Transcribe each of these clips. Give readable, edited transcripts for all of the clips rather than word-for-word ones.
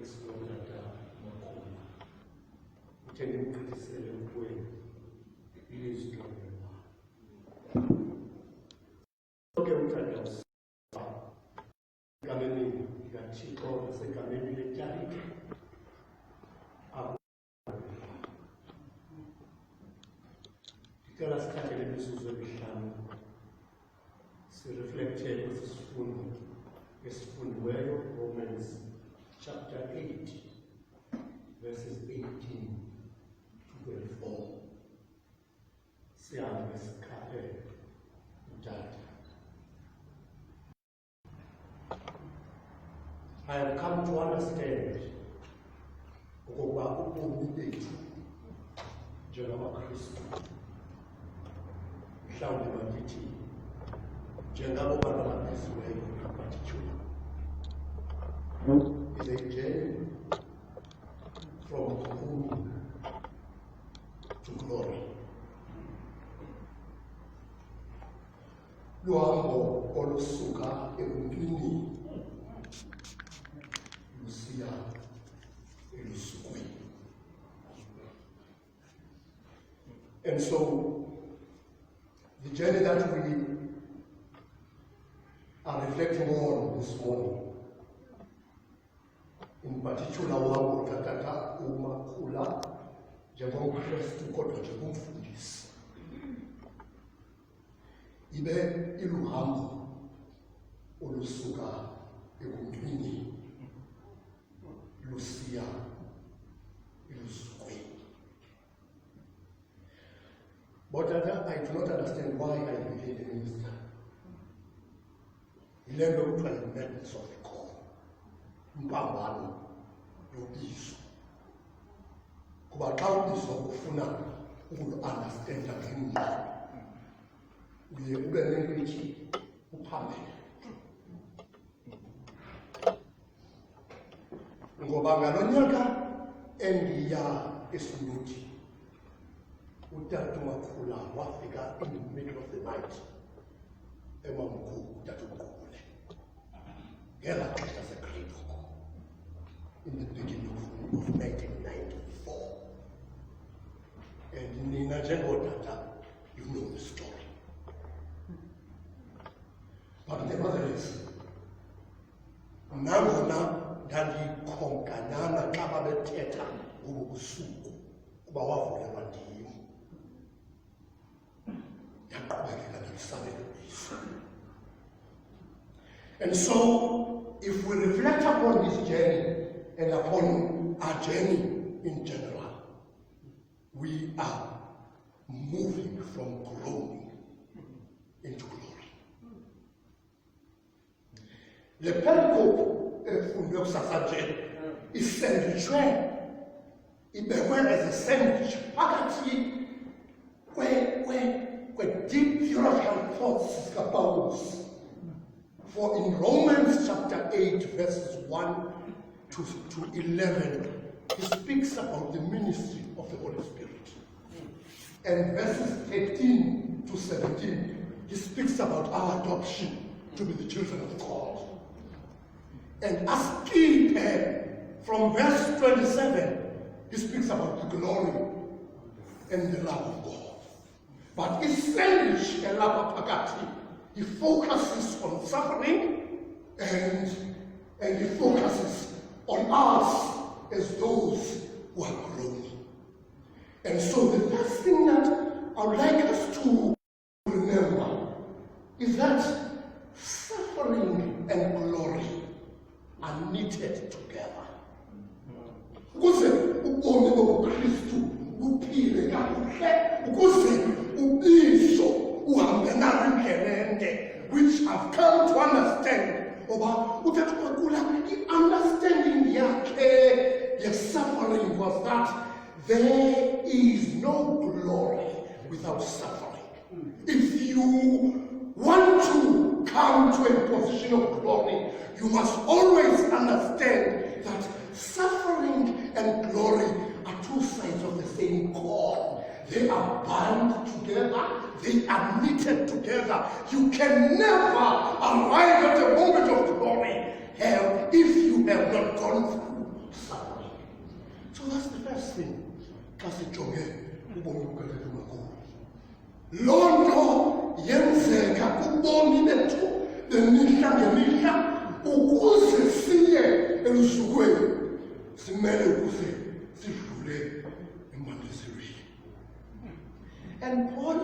esinotata makhulu utheni imgqithisele ukweni ilizwi lomema oke uthanda egameni likaThixo nasegameni letyalike ndicela sithathele imizuzu emihlanu sireflekthe kwesi sifundo esifundiweyo Romans chapter 8 verses 18 to 24. Sihambe sikhaphele utata. I have come to understand ukuba ubomi bethu njengamaKristu mhlawumbi mandithi njengabo bantu ababiziweyo particular is a journey from glory to glory. Luhambo olusuka ebuntwini lusiya elusukweni. And so the journey that we are reflecting on this morning, in particular wabo tatata umakhula njengomKristu kodwa njengomfundisi, ibe iluhambo olusuka ebuntwini lusiya elusukweni. But I do not understand why I became a minister. Ile nto kuthiwa yi-madness of the call, impambano yobizo. Kuba xa ubizwa ufuna ukulu-understanda ngengqondo, uye ube nento ithi uphambene. Ngoba ngalo nyaka endiya eSuluti, utata umakhula wafika in the middle of the night emamkhulu utata uMkhulu ngelaa xesha segrade in the beginning of 1994. And nina njengotata, you know the story. But nevertheless, nangona ndandikhonkanyana xa babethetha ngobu busuku kuba wavulelwa ndim, yaqhubekeka ndilisabele ubizo. And so, if we reflect upon this journey and upon our journey in general, we are moving from glory into glory. Le pericope efundwe kusasanje isenditshwe ibekwe as a sandwich phakathi kwe-deep theological thoughts zikaPawulos. For in Romans chapter 8 verses 1 to 11, he speaks about the ministry of the Holy Spirit. And verses 13 to 17, he speaks about our adoption to be the children of God. And as key from verse 27, he speaks about the glory and the love of God. But essentially, he focuses on suffering and he focuses on us as those who are groaning. And so the first thing that I would like us to remember is that suffering and glory are knitted together. Ukuze ubomi bobuKristu buphile kakuhle, ukuze ubizo uhambe nalo indlela, which I've come to understand. Oba utata umakhula, the understanding yakhe ye suffering was that there is no glory without suffering. If you want to come to a position of glory, you must always understand that suffering and glory are two sides of the same coin. They are bound together, they are knitted together. You can never arrive at a moment of glory if you have not gone through thing xa sijonge ubomi bukatata umakhulu. Loo nto yenzeka kubomi bethu bemihla ngemihla ukuze siye elusukweni simele ukuze sidlule embandezelweni. And Paul,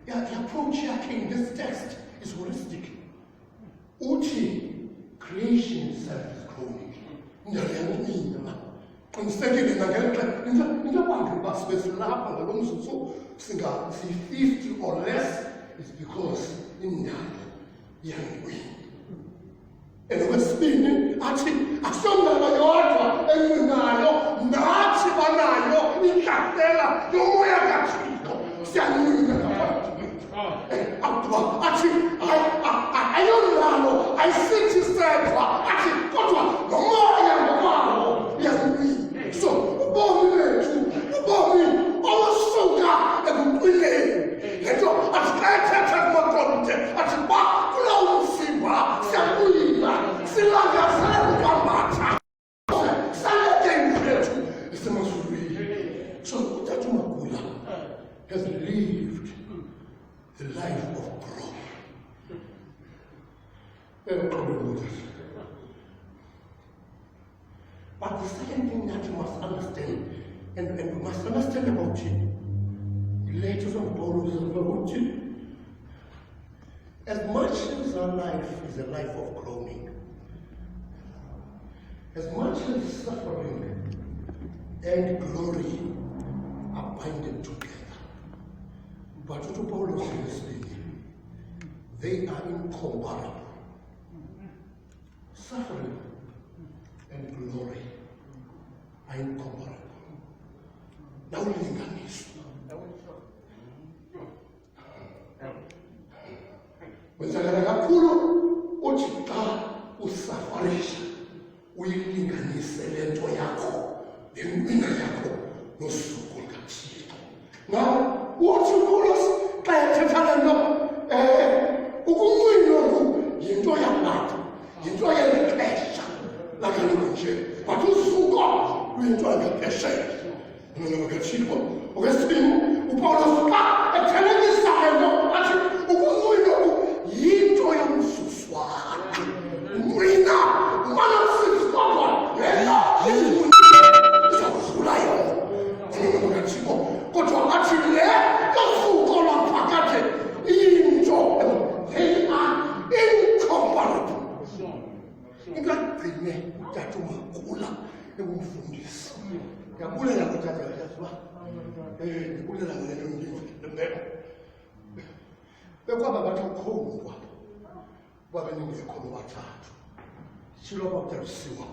the approach here in this text is holistic. Uchi, creation itself is growing. Qinisekile into abantu basebesilapha ngalo mzuzu si-50 or less is because inyanga iyangwini. And okwesibini athi akusomnalo yodwa eninayo, nathi banayo inhlasela yomoya kaThixo. Siyanwina ngabantu. Athi ayonalo ayisithi sedwa athi kodwa nomoya ngokwawo uyazwina. So ubomi bethu ubomi obusuka ekuqineni lento asikayithetha kumakomite athi ba kulawo msimba siyakuyila silangazelele ukwambatha salekeni bethu esemazulwini. So uTata uMagula has lived the life of growth. But the second thing that you must understand, and we must understand about it, the letters of Paul is about it, as much as our life is a life of groaning, as much as suffering and glory are binded together, but to Paul is speaking, they are incomparable. Suffering and glory are incomparable. Now linganiswa. Wenzakala kakhulu uthi xa usafarisha uyilinganise le nto yakho, le mpilo yakho nosuku lukaThixo. Now uthi uPaulos xa ethetha le nto ukunqwina oku yinto yabantu, yinto yelixesha lakaloku nje, but usuku luyinto yangaphesheya kaThixo. Okwesibini uPaulos xa ethelekisa le nto athi ukunqwina oku yinto yomzuzwana. Nqwina umane usithi kodwa le nto izakudlula yona kaThixo, kodwa athi le yosuku lwaphakade iyinto, they are incomparable. Ingagcine uTata uMagula engumfundisi. Ndiyabulela kutata yaziwa. Ndibulela ngale nto ndiyifundeleyo. Bekwaba bathakhongwa babeningekho bobathathu. Shilo bakutarisiwa.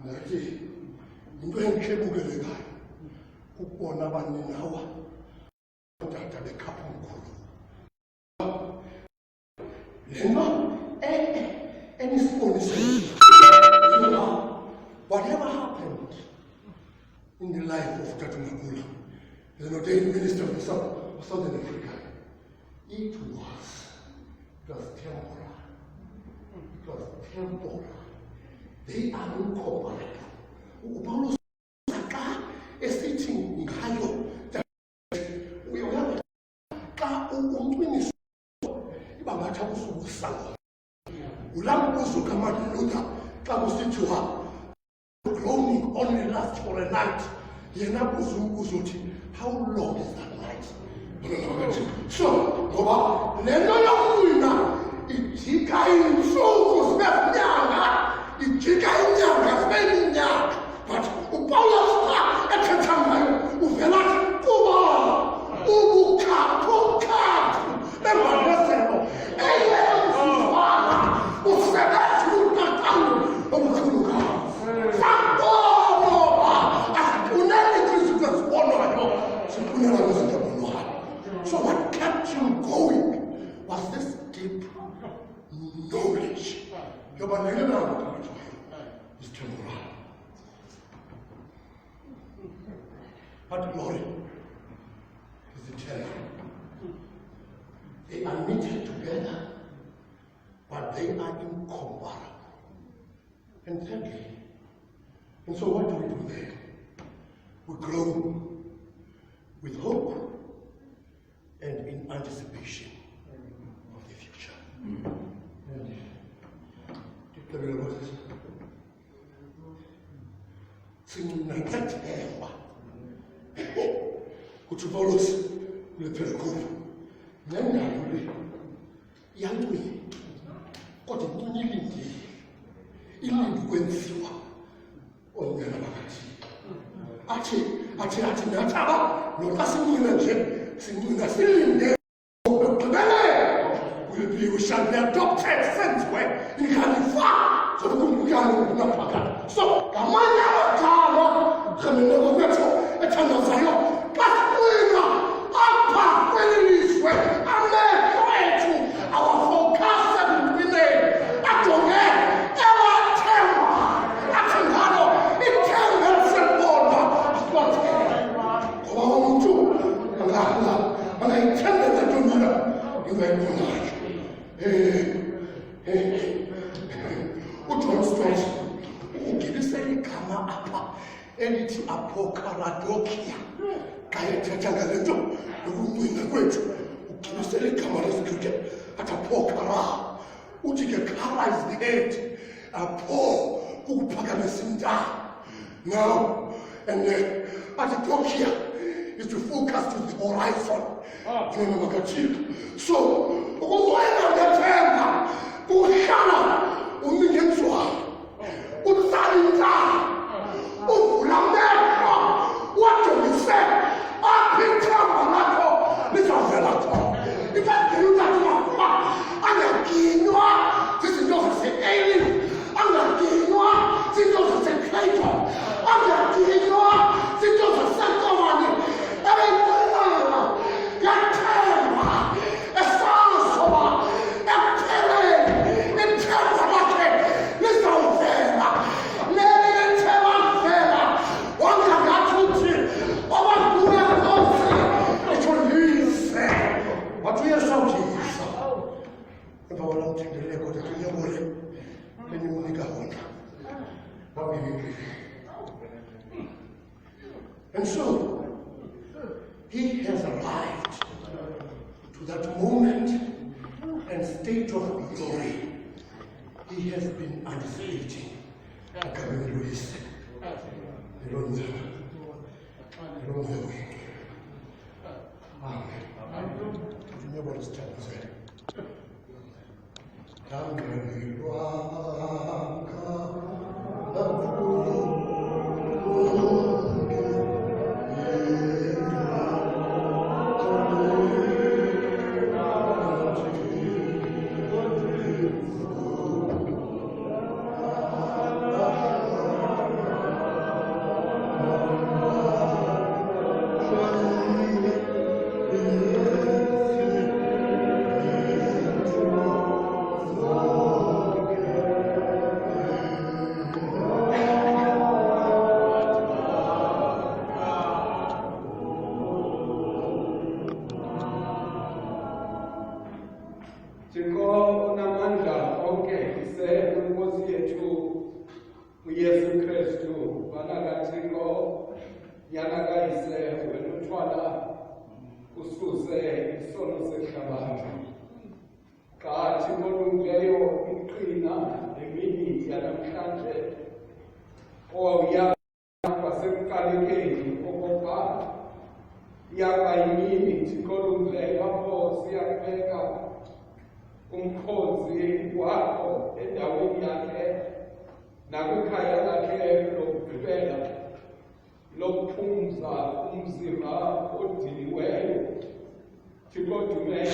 Ngathi into enhle ebukelekayo ukubona abaninawa utata bekhapha umkhulu. Lena any sponsorship, you know, whatever happened in the life of Tata Magula, as an ordained minister of Southern Africa, it was temporal. It was temporal. They are incomparable. Paulos is sitting in Hayo. We have groaning only lasts for a night. How long is that night? So, lento yokuwina ijika insuku zibenyanga, ijika inyanga zibenyanga. But uPaulos ethetha ngayo uvela kuba ubukhathu bembandezelelo eyenzuzwana usebenza uTatawu omkhulukazi. So what kept him going was this deep knowledge. Is temporal. But glory is eternal. They are knitted together, but they are incomparable. And thirdly, And so what do we do there? We grow with hope and in anticipation of the future. Singingathemba ukuthi uPawulos kulephela khona nendalo le yancwini kodwa kunyilindile ilindi kwenziwa onyana phakathi athi nathi aba noxa sincina nje sincina silinde we shall be adopted senziwe ikhalifa zokukhulukana ngokunaphakade so ngamanye amagama rhemeneko kwethu ethandazayo kasina apha kwelilizwe amehlo ethu awafocus ebumnini ajonge elathemba athi ngalo ithemba eliselibona asibathemba ngoba umuntu angayithembela ntonina ingayibonayo uJohn Stott ugilisela igama apha elithi apokharadokia kayethetha ngale nto yokuncina kwethu ugilisela igama lesiGrike athi apokhara uthi ke khara is the head apho ukuphakamisa intamo now and athi dokia is to focus to the horizon so ukuwena ngethemba kuhlala umingenzwayo utsalinza uvula amehlo wajolise apha ithemba lakho lizavela khona ifadilutakuba angaginywa zizinto zase-alien angaginywa zinto zase-plato angaginywa zinto zasenkomane ebenqinana yathemba esazoba ekupheleni ithemba lakhe lizawuvela leli lethemba livela wangangathi uthi obakuye nkosi ithulise wathi uyesawutshisa emva kwala mthendeleko kodwa kunyebole benimnika wona and so he has arrived to that moment and state of glory he has been anticipating. umkhozi wakho endaweni yakhe nakukhaya lakhe lokuphephela lokuphumza umzimba odiliweyo Thixo dumele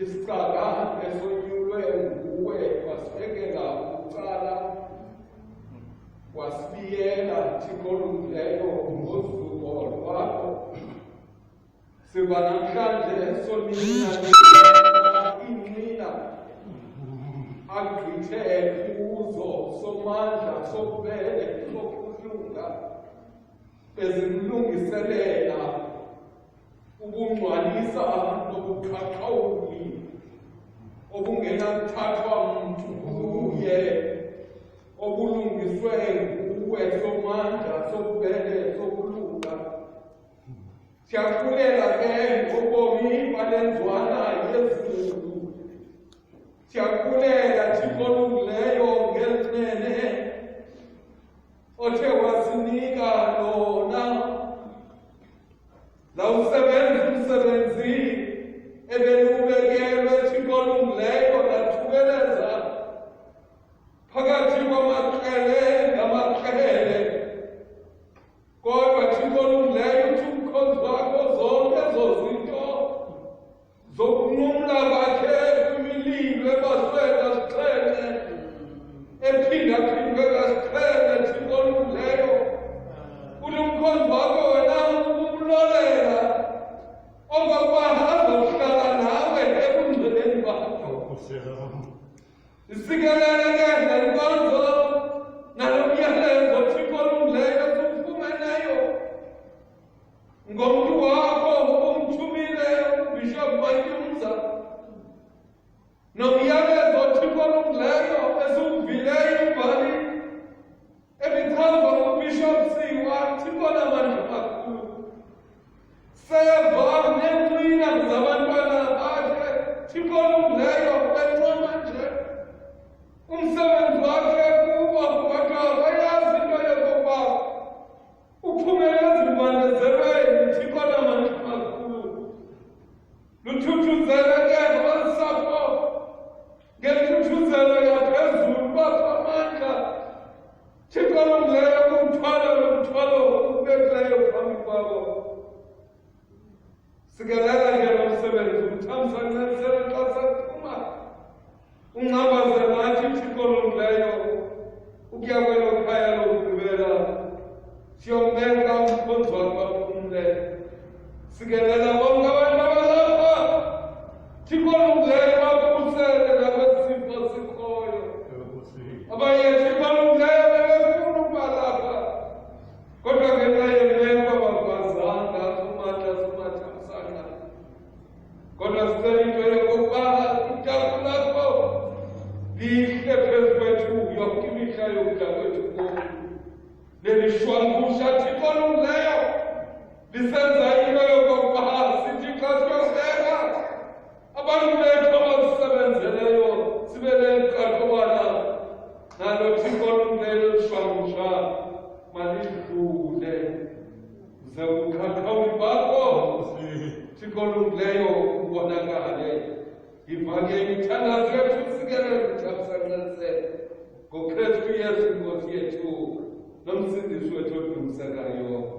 isicaka esonyulwe nguwe wasibekela ucala wasibiyela Thixo lumleyo ngosuku lwakho siba namhlanje sonina inqina agqithe kuzo somandla sokubele sokuhlunga bezimlungiselela ubungcwalisa nobuqhaqhawuli obungenakuthathwa mntu kuye siyakulela ke ngobomi balenzwana yezulu. Siyakulela Thixo olungileyo ngenene othe wasinika lona. Lawusebenza umsebenzi ebelubekelwe Thixo olungileyo lathubeleza phakathi kwamaqele ngamaqele. Kodwa Thixo olungileyo uthi umkhozi wakho zonke ezo zinto zokunqumla kwakhe kwimililo ebaswe kasixhenxe ephindaphindwe kasixhenxe. Thixo olungileyo uthi umkhozi wakho wena ukumlolela ongokuba azohlala nawe ebungcweleni bakho. Isikelele ke ngenkonzo nalo myalezo Thixo olungileyo esiwufumeneyo ngomntu wakho umthumile uBishop Matyumza, nomyalezo Thixo olungileyo esiwuvileyo imbali ebichazwa nguBishop Siwa. Thixo namandla kakhulu, seva neencwina zabantwana bakhe Thixo olungileyo bencoma nje umsebenzi wakhe kubo. Kodwa bayazi into yokokuba uphumele ezimbandezelweni Thixo namandla kakhulu. Luthuthuzele ke ngosapho ngethuthuzelo yaphezulu bakho amandla Thixo olungileyo kumthwalo lomthwalo ubekileyo phambi kwabo. Sikelela ke lo msebenzi uthamsanqelisele xa saphuma ungcambaze nathi Thixo olungileyo ukuya kwelo khaya lokugqibela. Siyombeka umkhonzi wakho aphumle. Sikelela bonke abantu abalapha Thixo olungileyo bakhusele nakwesifo sikhoyo. Abanye Thixo olungileyo bebefuna ukuba lapha kodwa ngenxa yemeko abakwazanga kumandla simathambisana. Kodwa sicela into yokokuba itafula lakho lihle phezu kwethu yonke imihla yokudla kwethu koku. Lelishwangusha Thixo olungileyo lisenza into yokokuba sithi xa siyoseka abantu bethu abazisebenzeleyo sibe neqaqobana nalo Thixo olungileyo lishwangusha malidlule. Ze ubuqhaqhawi bakho Thixo olungileyo ubonakale. Yiva-ke imithandazo yethu sikelele uthamsanqelisele ngoKristu Yesu Nkosi yethu nomsindisi wethu odumisekayo.